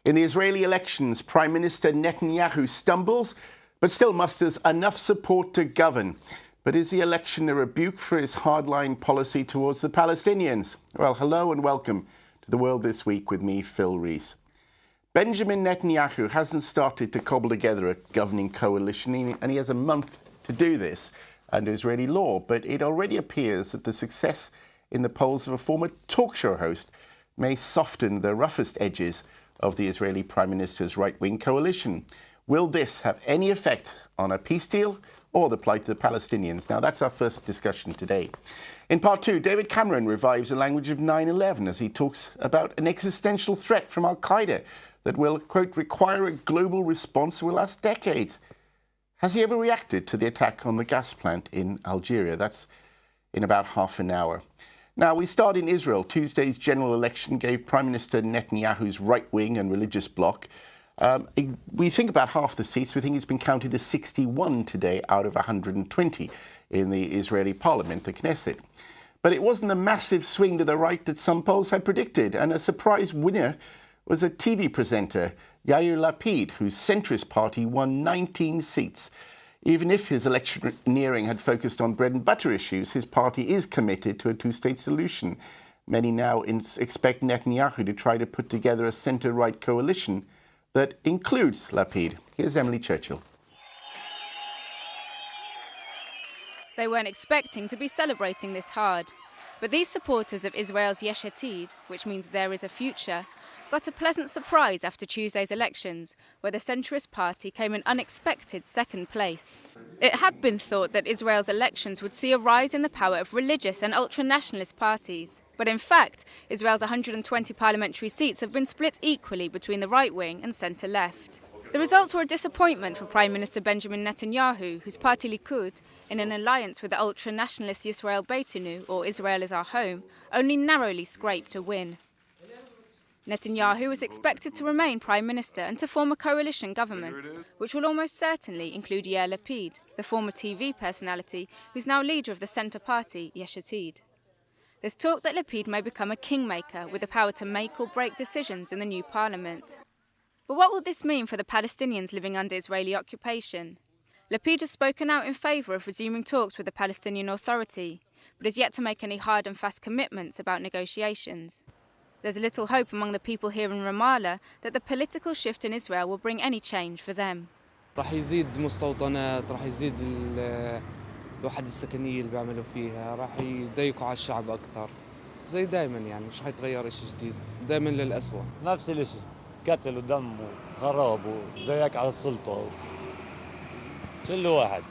In the Israeli elections, Prime Minister Netanyahu stumbles, but still musters enough support to govern. But is the election a rebuke for his hardline policy towards the Palestinians? Well, hello and welcome to The World This Week with me, Phil Rees. Benjamin Netanyahu hasn't started to cobble together a governing coalition, and he has a month to do this under Israeli law. But it already appears that the success in the polls of a former talk show host may soften the roughest edges of the Israeli Prime Minister's right-wing coalition. Will this have any effect on a peace deal or the plight of the Palestinians? Now, that's our first discussion today. In part two, David Cameron revives the language of 9/11 as he talks about an existential threat from al-Qaeda that will, quote, require a global response that will last decades. Has he ever reacted to the attack on the gas plant in Algeria? That's in about half an hour. Now, we start in Israel. Tuesday's general election gave Prime Minister Netanyahu's right-wing and religious bloc, we think about half the seats. We think it's been counted as 61 today out of 120 in the Israeli parliament, the Knesset. But it wasn't the massive swing to the right that some polls had predicted, and a surprise winner was a TV presenter, Yair Lapid, whose centrist party won 19 seats. Even if his electioneering had focused on bread and butter issues, his party is committed to a two-state solution. Many now expect Netanyahu to try to put together a centre-right coalition that includes Lapid. Here's Emily Churchill. They weren't expecting to be celebrating this hard. But these supporters of Israel's Yesh Atid, which means there is a future, got a pleasant surprise after Tuesday's elections, where the centrist party came in unexpected second place. It had been thought that Israel's elections would see a rise in the power of religious and ultra-nationalist parties. But in fact, Israel's 120 parliamentary seats have been split equally between the right-wing and centre-left. The results were a disappointment for Prime Minister Benjamin Netanyahu, whose party Likud, in an alliance with the ultra-nationalist Yisrael Beitenu, or Israel is Our Home, only narrowly scraped a win. Netanyahu was expected to remain Prime Minister and to form a coalition government, which will almost certainly include Yair Lapid, the former TV personality who's now leader of the centre party, Yesh Atid. There's talk that Lapid may become a kingmaker with the power to make or break decisions in the new parliament. But what will this mean for the Palestinians living under Israeli occupation? Lapid has spoken out in favour of resuming talks with the Palestinian Authority, but has yet to make any hard and fast commitments about negotiations. There's little hope among the people here in Ramallah that the political shift in Israel will bring any change for them. راح يزيد مستوطنات، راح يزيد الوحدة السكنية اللي بيعملوا فيها، راح يضيقوا على الشعب أكثر. زي دائما يعني مش حيتغير شيء جديد، دائما للأسوأ. نفس الشيء، قتل ودم وخراب وضيق على السلطة. كل واحد.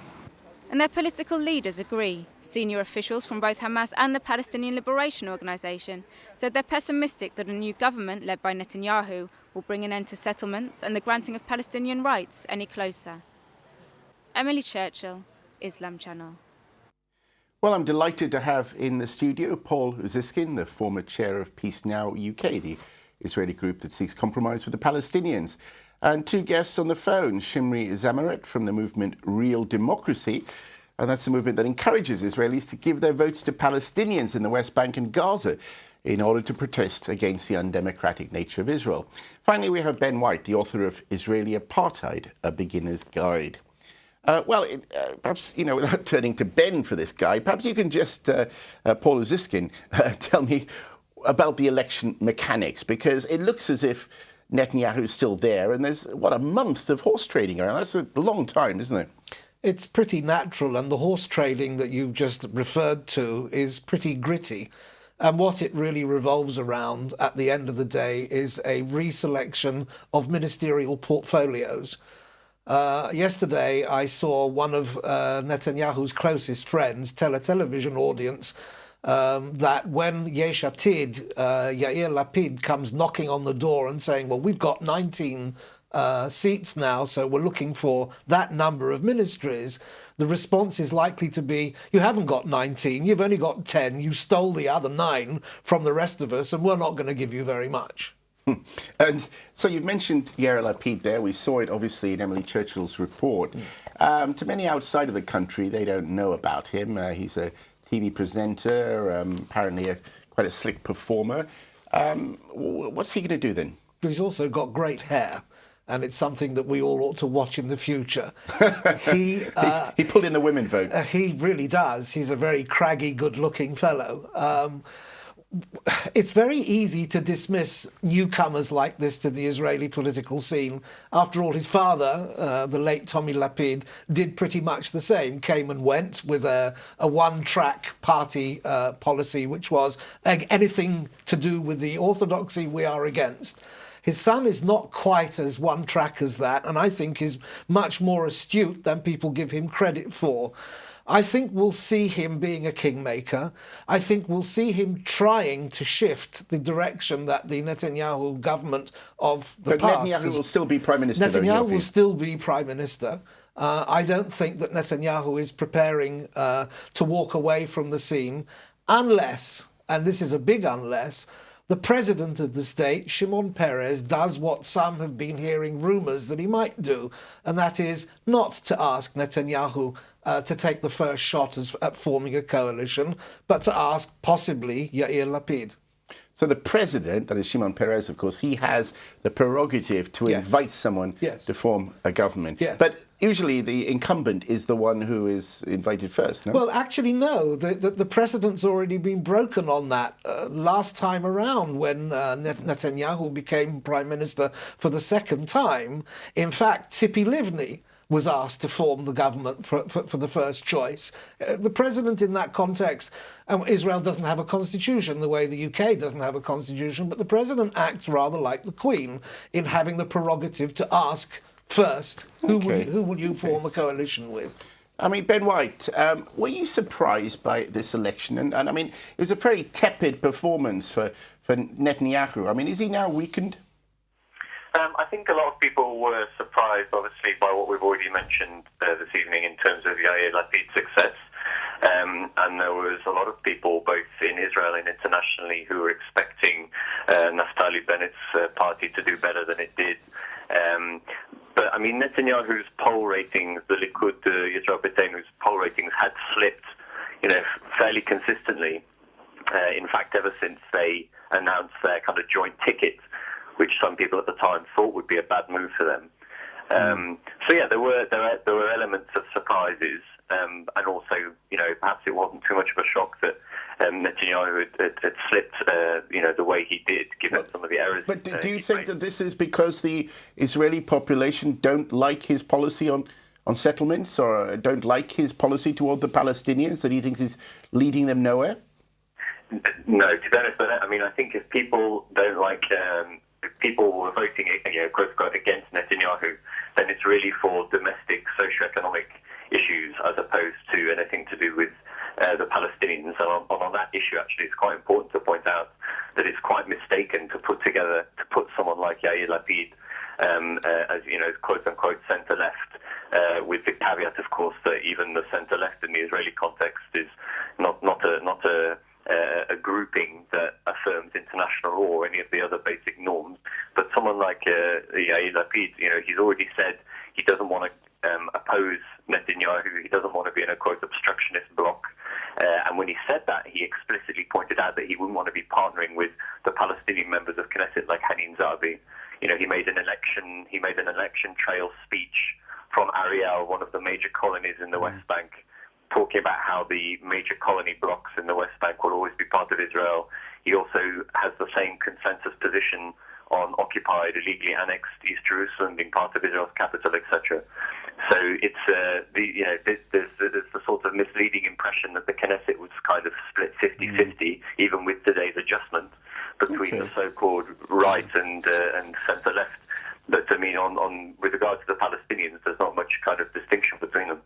And their political leaders agree. Senior officials from both Hamas and the Palestinian Liberation Organization said they're pessimistic that a new government led by Netanyahu will bring an end to settlements and the granting of Palestinian rights any closer. Emily Churchill, Islam Channel. Well, I'm delighted to have in the studio Paul Usiskin, the former chair of Peace Now UK, the Israeli group that seeks compromise with the Palestinians. And two guests on the phone, Shimri Zameret from the movement Real Democracy, and that's a movement that encourages Israelis to give their votes to Palestinians in the West Bank and Gaza in order to protest against the undemocratic nature of Israel. Finally, we have Ben White, the author of Israeli Apartheid, A Beginner's Guide. Perhaps, without turning to Ben for this guy, perhaps you can just, Paul Usiskin, tell me about the election mechanics, because it looks as if Netanyahu is still there, and there's, a month of horse trading around. That's a long time, isn't it? It's pretty natural, and the horse trading that you just referred to is pretty gritty. And what it really revolves around at the end of the day is a reselection of ministerial portfolios. Yesterday, I saw one of Netanyahu's closest friends tell a television audience that when Yesh Atid, Yair Lapid, comes knocking on the door and saying, well, we've got 19 seats now, so we're looking for that number of ministries, the response is likely to be, you haven't got 19, you've only got 10, you stole the other 9 from the rest of us, and we're not going to give you very much. And so you've mentioned Yair Lapid there. We saw it obviously in Emily Churchill's report. To many outside of the country, they don't know about him. He's a TV presenter, apparently quite a slick performer. What's he going to do then? He's also got great hair, and it's something that we all ought to watch in the future. He pulled in the women vote. He really does. He's a very craggy, good-looking fellow. It's very easy to dismiss newcomers like this to the Israeli political scene. After all, his father, the late Yair Lapid, did pretty much the same, came and went with a one-track party policy, which was anything to do with the orthodoxy we are against. His son is not quite as one-track as that, and I think is much more astute than people give him credit for. I think we'll see him being a kingmaker. I think we'll see him trying to shift the direction that the Netanyahu government of the past... But Netanyahu will still be Prime Minister, Netanyahu will still be Prime Minister. I don't think that Netanyahu is preparing to walk away from the scene unless, and this is a big unless, the president of the state, Shimon Peres, does what some have been hearing rumours that he might do, and that is not to ask Netanyahu to take the first shot at forming a coalition, but to ask possibly Yair Lapid. So the president, that is Shimon Peres, of course, he has the prerogative to invite someone to form a government. Yes. But usually the incumbent is the one who is invited first, no? Well, actually, no. The precedent's already been broken on that. Last time around, when Netanyahu became prime minister for the second time, in fact, Tzipi Livni was asked to form the government for the first choice. The president in that context, Israel doesn't have a constitution the way the UK doesn't have a constitution, but the president acts rather like the Queen in having the prerogative to ask first, who will you form a coalition with? I mean, Ben White, were you surprised by this election? And I mean, it was a very tepid performance for Netanyahu. I mean, is he now weakened? I think a lot of people were surprised, obviously, by what we've already mentioned this evening in terms of Yair Lapid's success. And there was a lot of people, both in Israel and internationally, who were expecting Naftali Bennett's party to do better than it did. But, I mean, Netanyahu's poll ratings, the Likud, Yisrael Beiteinu's poll ratings had slipped, fairly consistently. In fact, ever since they announced their kind of joint ticket, which some people at the time thought would be a bad move for them. So yeah, there were elements of surprises, and also, perhaps it wasn't too much of a shock that Netanyahu had slipped, the way he did, given some of the errors. But do you think that this is because the Israeli population don't like his policy on settlements, or don't like his policy toward the Palestinians, that he thinks is leading them nowhere? No, to be honest, I think if people don't like... if people were voting, quote unquote, against Netanyahu, then it's really for domestic socio-economic issues as opposed to anything to do with the Palestinians. And on that issue, actually, it's quite important to point out that it's quite mistaken to put someone like Yair Lapid as quote unquote centre-left, with the caveat, of course, that even the centre-left in the Israeli context is not a grouping that affirms international law or any of the other basic norms. But someone like Yair Lapid, he's already said he doesn't want to oppose Netanyahu. He doesn't want to be in a, quote, obstructionist bloc. And when he said that, he explicitly pointed out that he wouldn't want to be partnering with the Palestinian members of Knesset like Hanin Zabi. He made an election trail speech from Ariel, one of the major colonies in the West Bank, talking about how the major colony blocks in the West Bank will always be part of Israel. He also has the same consensus position on occupied, illegally annexed East Jerusalem being part of Israel's capital, etc. So it's there's the sort of misleading impression that the Knesset was kind of split 50-50, even with today's adjustment between the so-called right and centre-left. But I mean, with regard to the Palestinians, there's not much kind of distinction between them.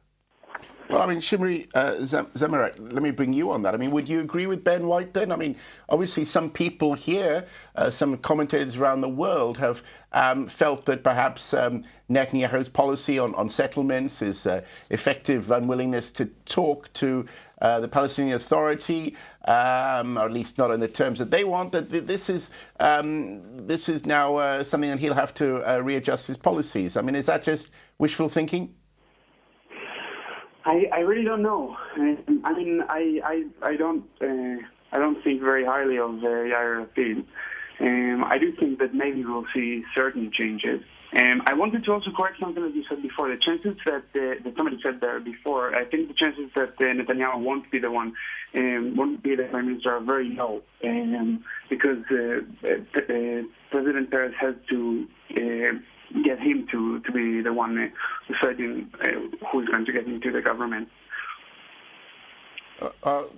Well, I mean, Shimri, Zameret, let me bring you on that. I mean, would you agree with Ben White then? I mean, obviously some people here, some commentators around the world have felt that perhaps Netanyahu's policy on settlements, his effective unwillingness to talk to the Palestinian Authority, or at least not in the terms that they want, that this is now something that he'll have to readjust his policies. I mean, is that just wishful thinking? I really don't know. I mean, I don't think very highly of Yair Lapid. I do think that maybe we'll see certain changes. I wanted to also correct something that you said before. The chances that somebody said there before, I think the chances that Netanyahu won't be the one, won't be the prime minister are very low, because President Peres has to get him to be the one deciding who's going to get into the government.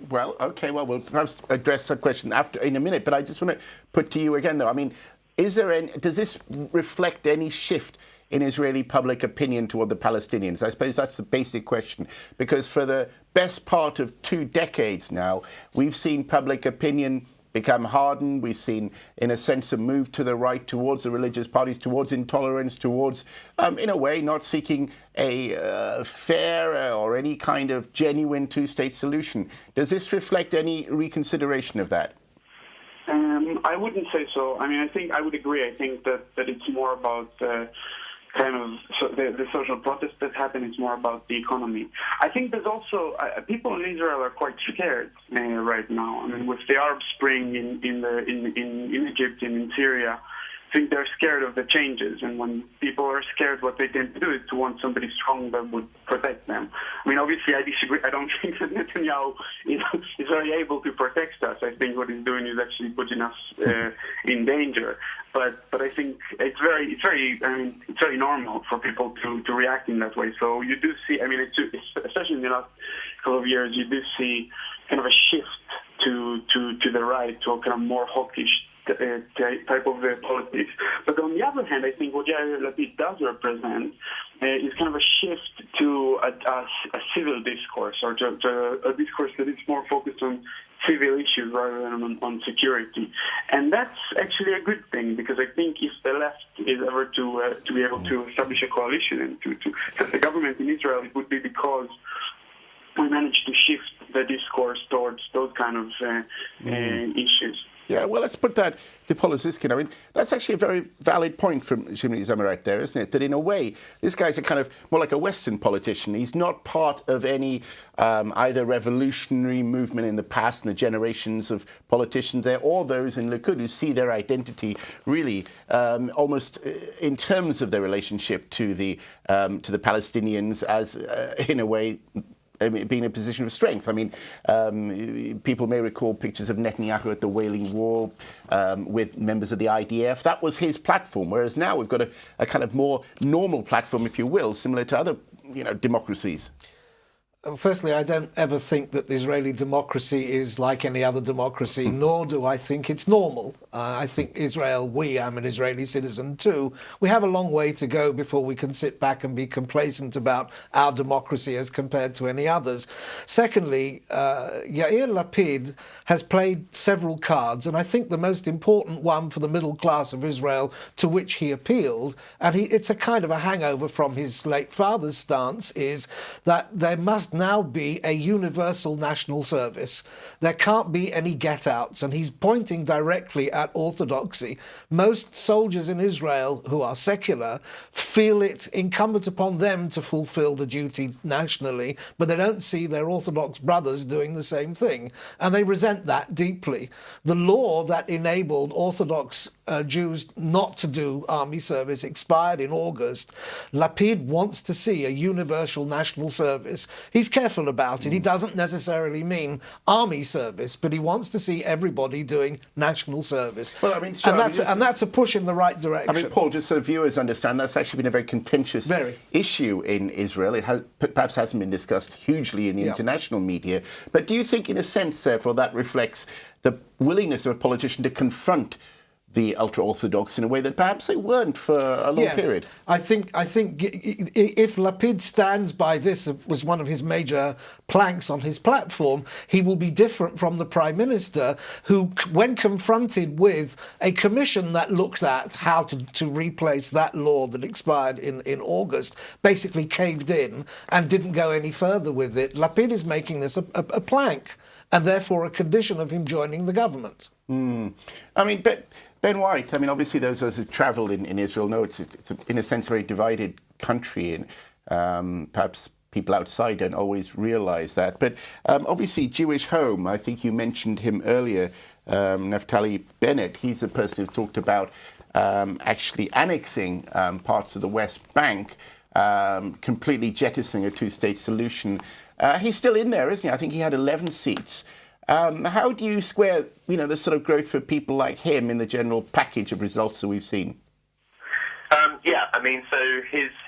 Well, okay. Well, we'll perhaps address that question in a minute. But I just want to put to you again, though. I mean, does this reflect any shift in Israeli public opinion toward the Palestinians? I suppose that's the basic question, because for the best part of 2 decades now, we've seen public opinion become hardened. We've seen, in a sense, a move to the right towards the religious parties, towards intolerance, towards, in a way, not seeking a fair or any kind of genuine two-state solution. Does this reflect any reconsideration of that? I wouldn't say so. I mean, I think I would agree. I think that it's more about kind of the social protests that happen. It's more about the economy. I think there's also people in Israel are quite scared right now. I mean, with the Arab Spring in Egypt and in Syria, I think they're scared of the changes. And when people are scared, what they tend to do is to want somebody strong that would protect them. I mean, obviously, I disagree. I don't think that Netanyahu is very able to protect us. I think what he's doing is actually putting us in danger. But I think it's very normal for people to react in that way. So you do see, I mean, especially in the last couple of years, you do see kind of a shift to the right, to a kind of more hawkish type of politics. But on the other hand, I think what Yair Lapid does represent is kind of a shift to a civil discourse, or to a discourse that is more focused on civil issues rather than on security. And that's actually a good thing, because I think if the left is ever to be able to establish a coalition and to set the government in Israel, it would be because we managed to shift the discourse towards those kind of issues. Yeah, well, let's put that to Paul Usiskin. I mean, that's actually a very valid point from Shimri Zameret there, isn't it? That in a way, this guy's a kind of more like a Western politician. He's not part of any either revolutionary movement in the past and the generations of politicians there, or those in Likud who see their identity really almost in terms of their relationship to the Palestinians as, in a way, being in a position of strength. I mean, people may recall pictures of Netanyahu at the Wailing Wall with members of the IDF. That was his platform, whereas now we've got a kind of more normal platform, if you will, similar to other, democracies. Firstly, I don't ever think that the Israeli democracy is like any other democracy, nor do I think it's normal. I think Israel, I'm an Israeli citizen too, we have a long way to go before we can sit back and be complacent about our democracy as compared to any others. Secondly, Yair Lapid has played several cards, and I think the most important one for the middle class of Israel, to which he appealed, and it's a kind of a hangover from his late father's stance, is that there must now be a universal national service. There can't be any get-outs, and he's pointing directly at orthodoxy. Most soldiers in Israel who are secular feel it incumbent upon them to fulfill the duty nationally, but they don't see their Orthodox brothers doing the same thing, and they resent that deeply. The law that enabled Orthodox Jews not to do army service expired in August. Lapid wants to see a universal national service. He's careful about it. He doesn't necessarily mean army service, but he wants to see everybody doing national service. Well, I mean, and that's a push in the right direction. I mean, Paul, just so viewers understand, that's actually been a very contentious issue in Israel. It perhaps hasn't been discussed hugely in the international media. But do you think, in a sense, therefore, that reflects the willingness of a politician to confront the ultra-Orthodox in a way that perhaps they weren't for a long period? I think if Lapid stands by this was one of his major planks on his platform, he will be different from the Prime Minister, who, when confronted with a commission that looked at how to replace that law that expired in August, basically caved in and didn't go any further with it. Lapid is making this a plank, and therefore a condition of him joining the government. I mean, Ben White, I mean, obviously those of us who travelled in Israel know it's in a sense a very divided country, and perhaps people outside don't always realize that. But obviously, Jewish Home, I think you mentioned him earlier, Naftali Bennett, he's the person who talked about actually annexing parts of the West Bank, completely jettisoning a two-state solution. He's still in there, isn't he? I think he had 11 seats. How do you square, the sort of growth for people like him in the general package of results that we've seen? Yeah, I mean, so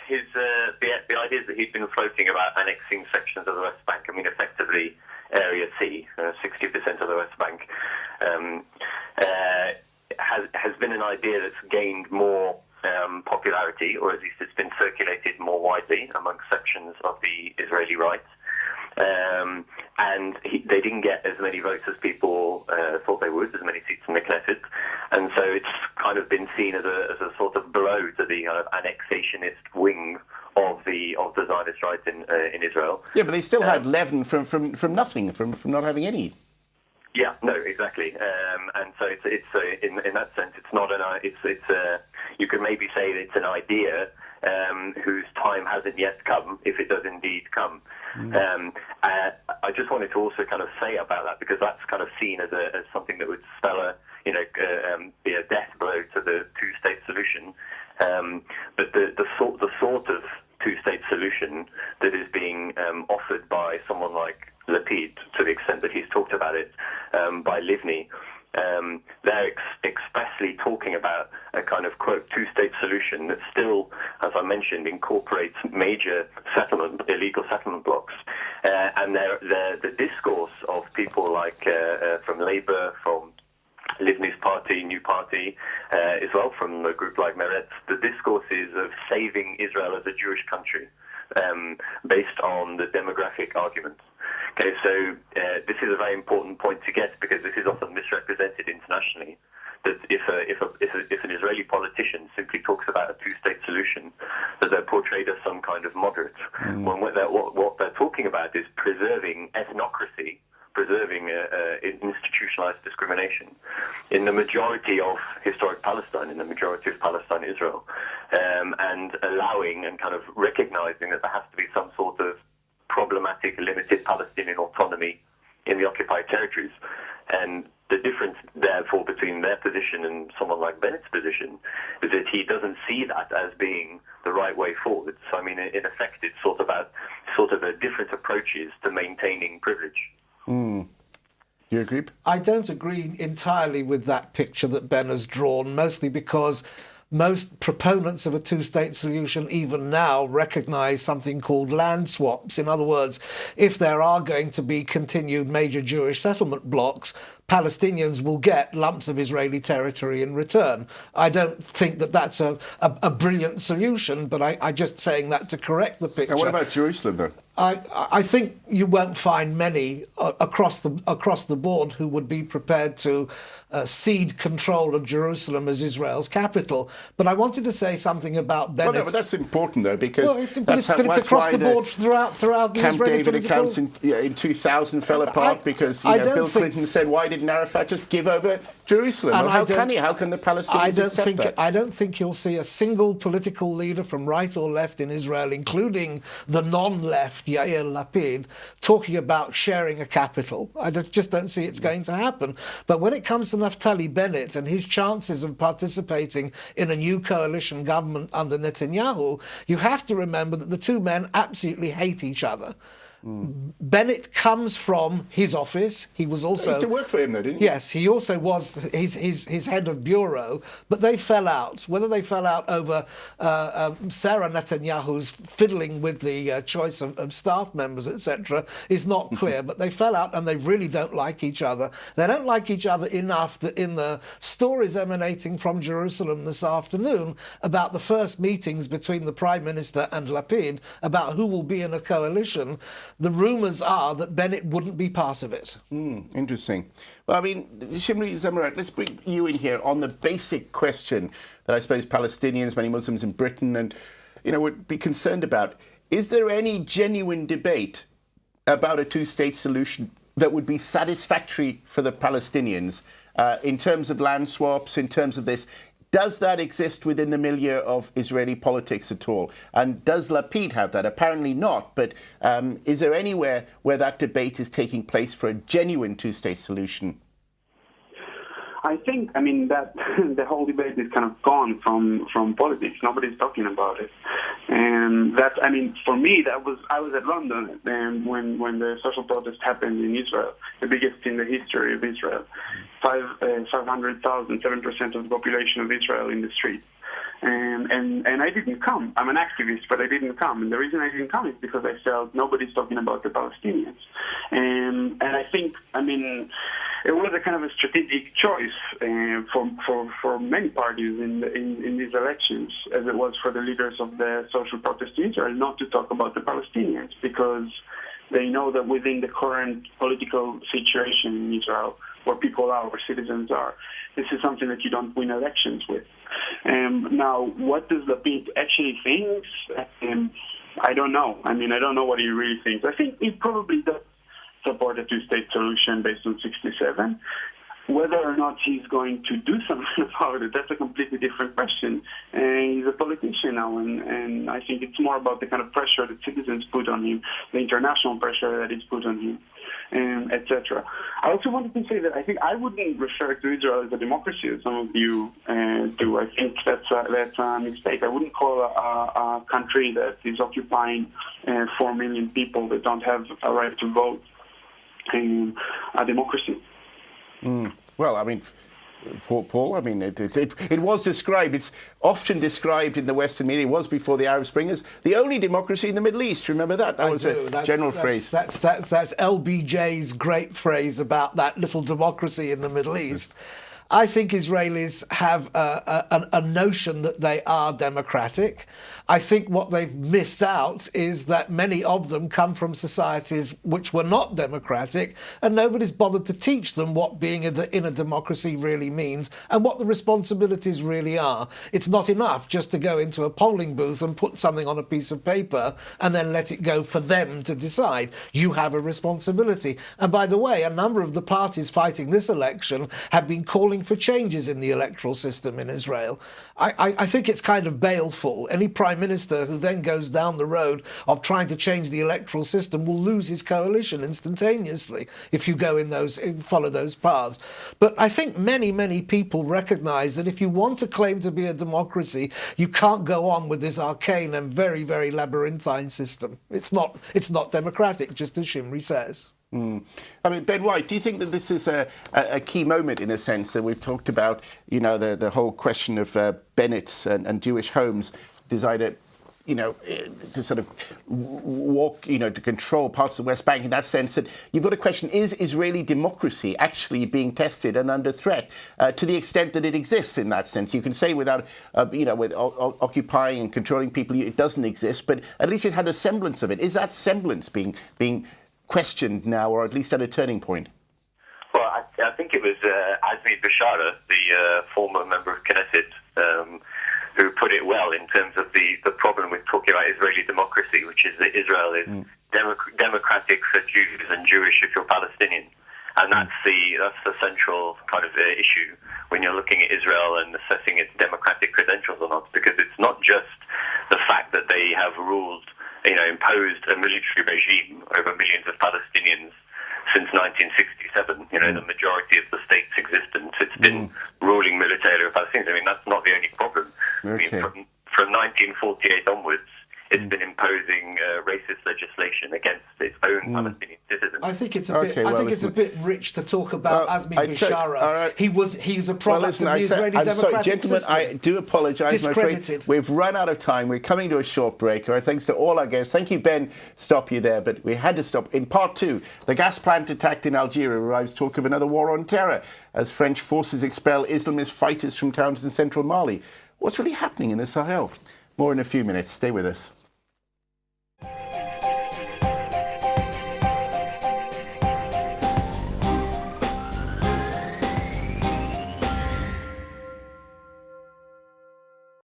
the ideas that he's been floating about annexing sections of the West Bank, I mean, effectively Area C, 60% of the West Bank, has been an idea that's gained more popularity, or at least it's been circulated more widely among sections of the Israeli right. And they didn't get as many votes as people thought they would, as many seats in the Knesset, and so it's kind of been seen as a sort of blow to the annexationist wing of the Zionist right in Israel. Yeah, but they still had 11 from nothing, from not having any. Yeah, no, exactly, and so it's in that sense, it's not you could maybe say that it's an idea whose time hasn't yet come, if it does indeed come. I just wanted to also kind of say about that, because that's kind of seen as something that would spell be a death blow to the two-state solution. But the sort of two-state solution that is being offered by someone like Lapid, to the extent that he's talked about it, by Livni, they're expressly talking about a kind of, quote, two-state solution that still, as I mentioned, incorporates major illegal settlement blocks. And the discourse of people like from Labour, from Livni's party, New Party, as well from a group like Meret, the discourse is of saving Israel as a Jewish country, based on the demographic argument. Okay, so this is a very important point to get, because this is often misrepresented internationally. That if an Israeli politician simply talks about a two-state solution, that they're portrayed as some kind of moderate. When what they're talking about is preserving ethnocracy, preserving institutionalized discrimination in the majority of historic Palestine, in the majority of Palestine, Israel, and allowing and kind of recognizing that there has to be some sort of problematic, limited Palestinian autonomy in the occupied territories. And the difference, therefore, between their position and someone like Bennett's position is that he doesn't see that as being the right way forward. So, I mean, in effect, it's sort of a different approaches to maintaining privilege. Do you agree? I don't agree entirely with that picture that Ben has drawn, mostly because most proponents of a two-state solution even now recognise something called land swaps. In other words, if there are going to be continued major Jewish settlement blocks, Palestinians will get lumps of Israeli territory in return. I don't think that that's a brilliant solution, but I'm just saying that to correct the picture. And what about Jerusalem, then? I think you won't find many across the board who would be prepared to cede control of Jerusalem as Israel's capital. But I wanted to say something about Bennett. Well, no, but that's important, though, because it's across the board throughout the Camp Israeli David political... accounts in 2000 fell apart because Bill Clinton said, why didn't Arafat just give over Jerusalem? And well, how can the Palestinians accept that? I don't think you'll see a single political leader from right or left in Israel, including the non-left, Yair Lapid, talking about sharing a capital. I just don't see it's going to happen. But when it comes to Naftali Bennett and his chances of participating in a new coalition government under Netanyahu, you have to remember that the two men absolutely hate each other. Bennett comes from his office. He was also... He used to work for him, though, didn't he? Yes, he also was his head of bureau, but they fell out. Whether they fell out over Sarah Netanyahu's fiddling with the choice of staff members, etc., is not clear, but they fell out and they really don't like each other. They don't like each other enough that in the stories emanating from Jerusalem this afternoon about the first meetings between the Prime Minister and Lapid about who will be in a coalition, the rumours are that Bennett wouldn't be part of it. Interesting. Well, I mean, Shimri, Zameret, let's bring you in here on the basic question that I suppose Palestinians, many Muslims in Britain, and would be concerned about. Is there any genuine debate about a two-state solution that would be satisfactory for the Palestinians in terms of land swaps, in terms of this Does that exist within the milieu of Israeli politics at all? And does Lapid have that? Apparently not. But is there anywhere where that debate is taking place for a genuine two-state solution? I think, that the whole debate is kind of gone from politics. Nobody's talking about it. And that, for me, I was at London when the social protest happened in Israel, the biggest in the history of Israel. 500,000, 7% of the population of Israel in the streets. And I didn't come. I'm an activist, but I didn't come. And the reason I didn't come is because I felt nobody's talking about the Palestinians. And I think, it was a kind of a strategic choice for many parties in these elections, as it was for the leaders of the social protest in Israel, not to talk about the Palestinians, because they know that within the current political situation in Israel, where people are, where citizens are, this is something that you don't win elections with. Now, what does Lapid actually think? I don't know. I don't know what he really thinks. I think he probably does support a two-state solution based on 67. Whether or not he's going to do something about it, that's a completely different question. And he's a politician now, and I think it's more about the kind of pressure that citizens put on him, the international pressure that is put on him, etc. I also wanted to say that I think I wouldn't refer to Israel as a democracy, as some of you do. I think that's a mistake. I wouldn't call a country that is occupying 4 million people that don't have a right to vote a democracy. Well, Paul, it was described, it's often described in the Western media, it was before the Arab Spring, as the only democracy in the Middle East. Remember that? That was a general phrase. That's LBJ's great phrase about that little democracy in the Middle East. I think Israelis have a notion that they are democratic. I think what they've missed out is that many of them come from societies which were not democratic, and nobody's bothered to teach them what being in a democracy really means and what the responsibilities really are. It's not enough just to go into a polling booth and put something on a piece of paper and then let it go for them to decide. You have a responsibility. And by the way, a number of the parties fighting this election have been calling for changes in the electoral system in Israel. I think it's kind of baleful. Any prime minister who then goes down the road of trying to change the electoral system will lose his coalition instantaneously if you go follow those paths. But I think many people recognise that if you want to claim to be a democracy, you can't go on with this arcane and very, very labyrinthine system. It's not democratic, just as Shimri says. Ben White, do you think that this is a key moment in a sense that we've talked about, the whole question of Bennett's and Jewish homes decided, to sort of walk, to control parts of the West Bank in that sense that you've got to question, is Israeli democracy actually being tested and under threat to the extent that it exists in that sense? You can say without, with occupying and controlling people, it doesn't exist, but at least it had a semblance of it. Is that semblance being questioned now, or at least at a turning point? Well, I think it was Azmi Bishara, the former member of Knesset, who put it well in terms of the problem with talking about Israeli democracy, which is that Israel is democratic for Jews and Jewish if you're Palestinian. And that's the central kind of issue when you're looking at Israel and assessing its democratic credentials or not, because it's not just the fact that they have ruled, imposed a military regime over millions of Palestinians since 1967. The majority of the state's existence, it's been ruling militarily over Palestinians. That's not the only problem. Okay. From 1948 onwards, it's been imposing racist legislation against its own Palestinian citizens. I think it's a bit rich to talk about Azmi Bishara. He's a product of the Israeli democratic sorry, gentlemen, system. I do apologise. Discredited. We've run out of time. We're coming to a short break. Thanks to all our guests. Thank you, Ben. Stop you there, but we had to stop. In part 2, the gas plant attacked in Algeria arrives talk of another war on terror as French forces expel Islamist fighters from towns in central Mali. What's really happening in the Sahel? More in a few minutes. Stay with us.